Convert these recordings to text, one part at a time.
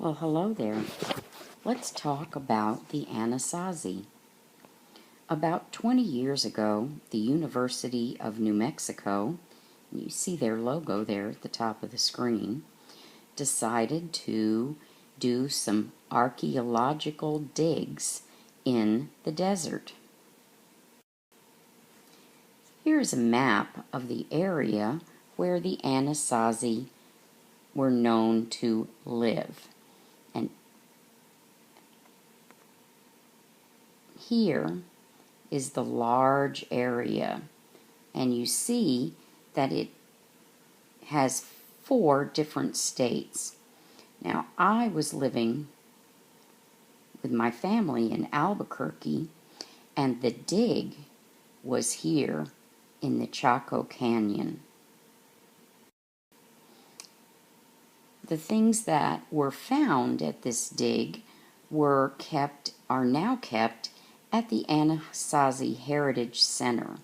Well, hello there. Let's talk about the Anasazi. About 20 years ago, the University of New Mexico, you see their logo there at the top of the screen, decided to do some archaeological digs in the desert. Here's a map of the area where the Anasazi were known to live. And here is the large area, and you see that it has 4 different states. Now, I was living with my family in Albuquerque, and the dig was here in the Chaco Canyon. The things that were found at this dig are now kept at the Anasazi Heritage Center.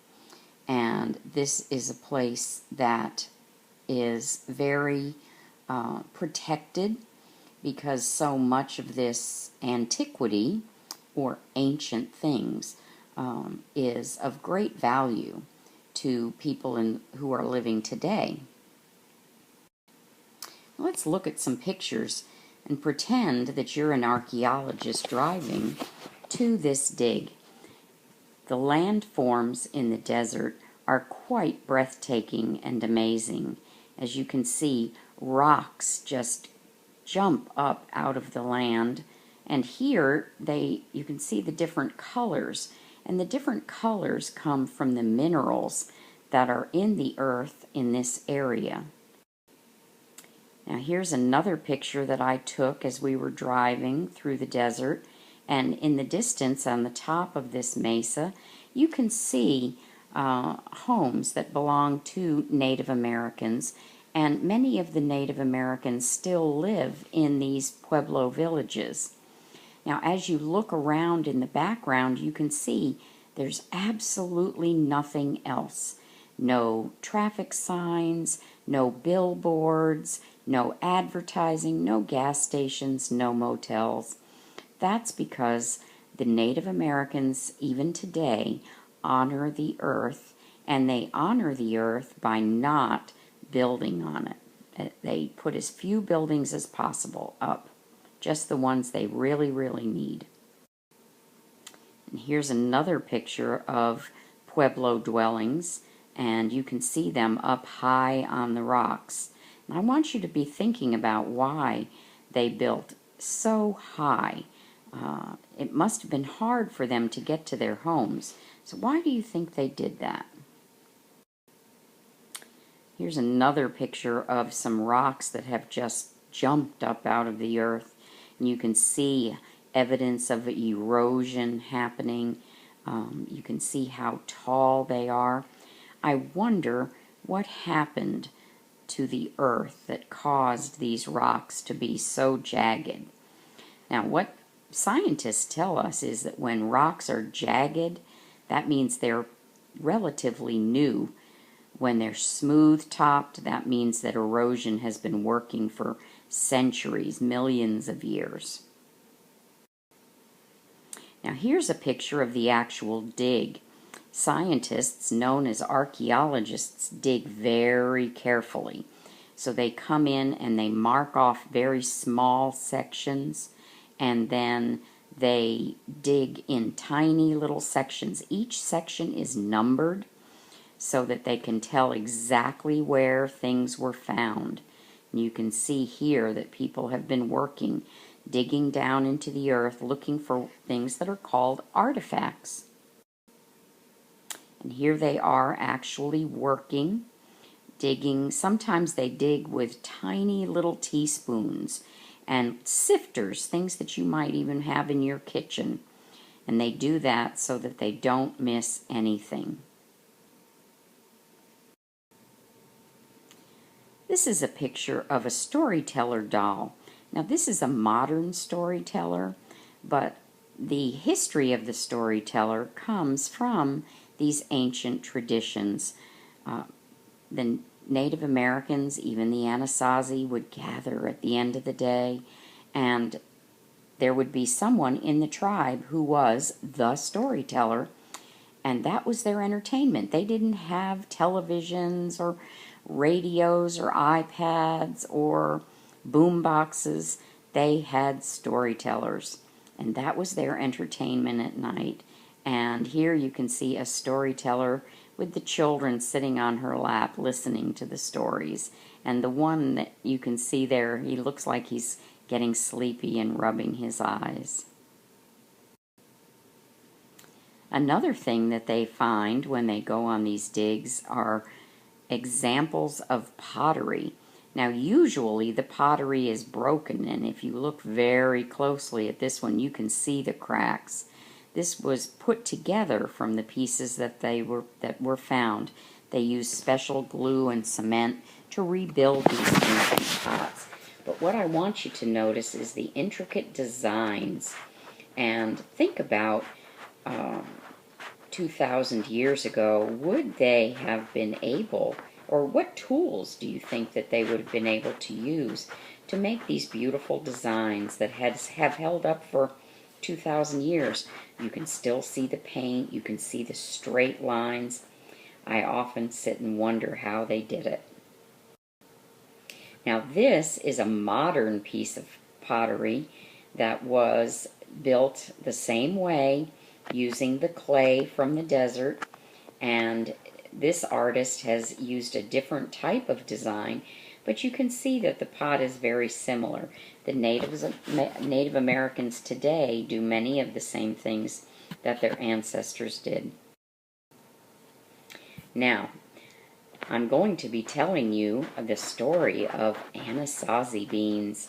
And this is a place that is very protected because so much of this antiquity or ancient things is of great value to people who are living today. Let's look at some pictures and pretend that you're an archaeologist driving to this dig. The landforms in the desert are quite breathtaking and amazing. As you can see, rocks just jump up out of the land, and here you can see the different colors, and the different colors come from the minerals that are in the earth in this area. Now here's another picture that I took as we were driving through the desert, and in the distance on the top of this mesa you can see homes that belong to Native Americans, and many of the Native Americans still live in these Pueblo villages. Now as you look around in the background, you can see there's absolutely nothing else. No traffic signs, no billboards, no advertising, no gas stations, no motels. That's because the Native Americans, even today, honor the earth, and they honor the earth by not building on it. They put as few buildings as possible up, just the ones they really, really need. And here's another picture of Pueblo dwellings, and you can see them up high on the rocks. And I want you to be thinking about why they built so high. It must have been hard for them to get to their homes. So why do you think they did that? Here's another picture of some rocks that have just jumped up out of the earth. And you can see evidence of erosion happening. You can see how tall they are. I wonder what happened to the earth that caused these rocks to be so jagged. Now, what scientists tell us is that when rocks are jagged, that means they're relatively new. When they're smooth-topped, that means that erosion has been working for centuries, millions of years. Now, here's a picture of the actual dig. Scientists, known as archaeologists, dig very carefully. So they come in and they mark off very small sections, and then they dig in tiny little sections. Each section is numbered so that they can tell exactly where things were found. And you can see here that people have been working, digging down into the earth, looking for things that are called artifacts. And here they are actually working, digging. Sometimes they dig with tiny little teaspoons and sifters, things that you might even have in your kitchen. And they do that so that they don't miss anything. This is a picture of a storyteller doll. Now this is a modern storyteller, but the history of the storyteller comes from these ancient traditions. The Native Americans, even the Anasazi, would gather at the end of the day and there would be someone in the tribe who was the storyteller, and that was their entertainment. They didn't have televisions or radios or iPads or boom boxes. They had storytellers, and that was their entertainment at night. And here you can see a storyteller with the children sitting on her lap listening to the stories. And the one that you can see there, he looks like he's getting sleepy and rubbing his eyes. Another thing that they find when they go on these digs are examples of pottery. Now, usually the pottery is broken, and if you look very closely at this one, you can see the cracks. This was put together from the pieces that were found. They used special glue and cement to rebuild these ancient pots. But what I want you to notice is the intricate designs. And think about 2,000 years ago, would they have been able, or what tools do you think that they would have been able to use to make these beautiful designs that have held up for 2,000 years? You can still see the paint, you can see the straight lines. I often sit and wonder how they did it. Now, this is a modern piece of pottery that was built the same way, using the clay from the desert, and this artist has used a different type of design, but you can see that the pot is very similar. The Native Americans today do many of the same things that their ancestors did. Now, I'm going to be telling you the story of Anasazi beans,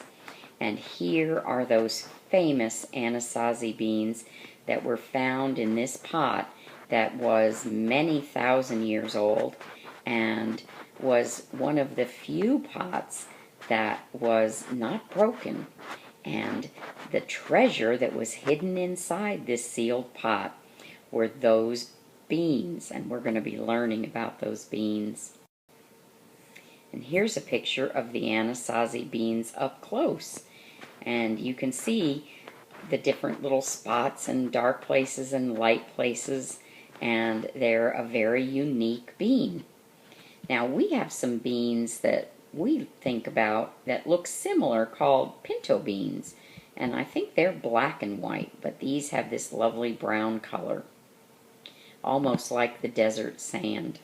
and here are those famous Anasazi beans that were found in this pot that was many thousand years old and was one of the few pots that was not broken. And the treasure that was hidden inside this sealed pot were those beans, and we're going to be learning about those beans. And here's a picture of the Anasazi beans up close, and you can see the different little spots and dark places and light places, and they're a very unique bean. Now, we have some beans that we think about that look similar called pinto beans, and I think they're black and white, but these have this lovely brown color, almost like the desert sand.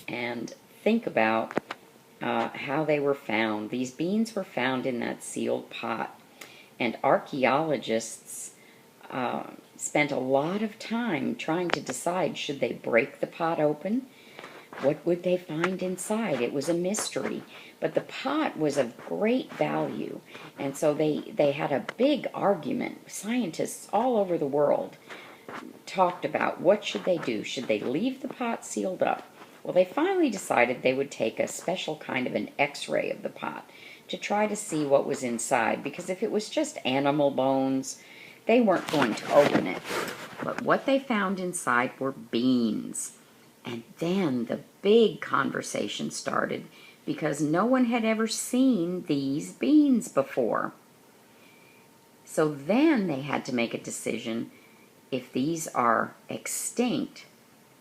And think about how they were found. These beans were found in that sealed pot, and archaeologists spent a lot of time trying to decide, should they break the pot open? What would they find inside? It was a mystery. But the pot was of great value, and so they had a big argument. Scientists all over the world talked about what should they do. Should they leave the pot sealed up? Well, they finally decided they would take a special kind of an X-ray of the pot to try to see what was inside, because if it was just animal bones, they weren't going to open it. But what they found inside were beans. And then the big conversation started, because no one had ever seen these beans before. So then they had to make a decision. If these are extinct,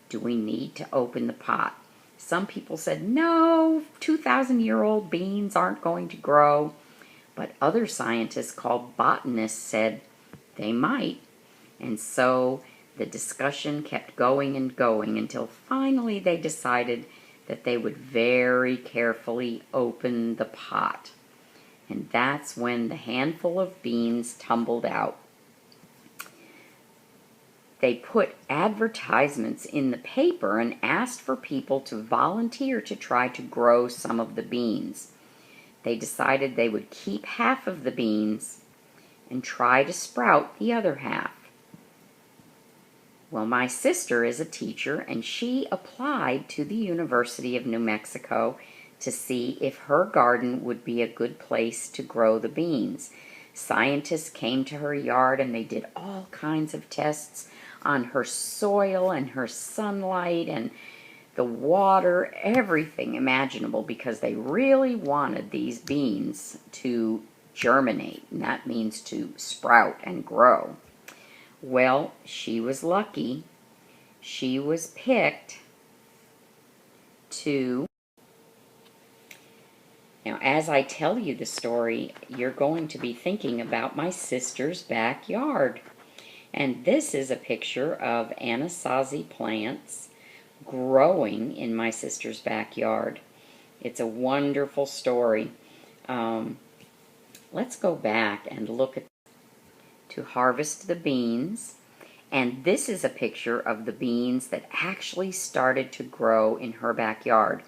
do we need to open the pot? Some people said, no, 2,000-year-old beans aren't going to grow. But other scientists called botanists said they might. And so the discussion kept going and going until finally they decided that they would very carefully open the pot. And that's when the handful of beans tumbled out. They put advertisements in the paper and asked for people to volunteer to try to grow some of the beans. They decided they would keep half of the beans and try to sprout the other half. Well, my sister is a teacher, and she applied to the University of New Mexico to see if her garden would be a good place to grow the beans. Scientists came to her yard and they did all kinds of tests on her soil and her sunlight and the water, everything imaginable, because they really wanted these beans to germinate, and that means to sprout and grow. Well, she was lucky. She was picked to... Now, as I tell you the story, you're going to be thinking about my sister's backyard. And this is a picture of Anasazi plants growing in my sister's backyard. It's a wonderful story. Let's go back and look at to harvest the beans. And this is a picture of the beans that actually started to grow in her backyard.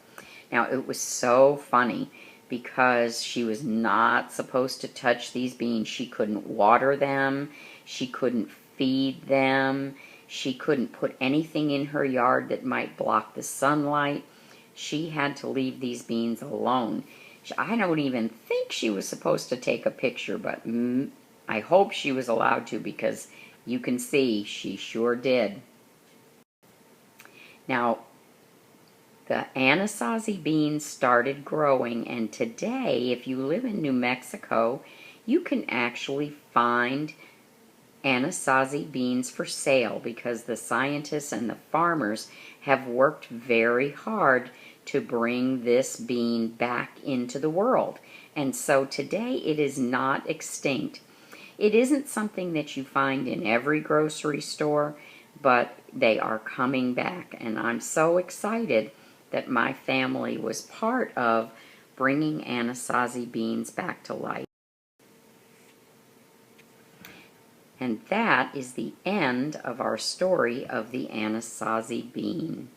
Now, it was so funny because she was not supposed to touch these beans. She couldn't water them. She couldn't feed them. She couldn't put anything in her yard that might block the sunlight. She had to leave these beans alone. I don't even think she was supposed to take a picture, but I hope she was allowed to, because you can see she sure did. Now, the Anasazi beans started growing, and today, if you live in New Mexico, you can actually find Anasazi beans for sale, because the scientists and the farmers have worked very hard to bring this bean back into the world. And so today it is not extinct. It isn't something that you find in every grocery store, but they are coming back, and I'm so excited that my family was part of bringing Anasazi beans back to life. And that is the end of our story of the Anasazi bean.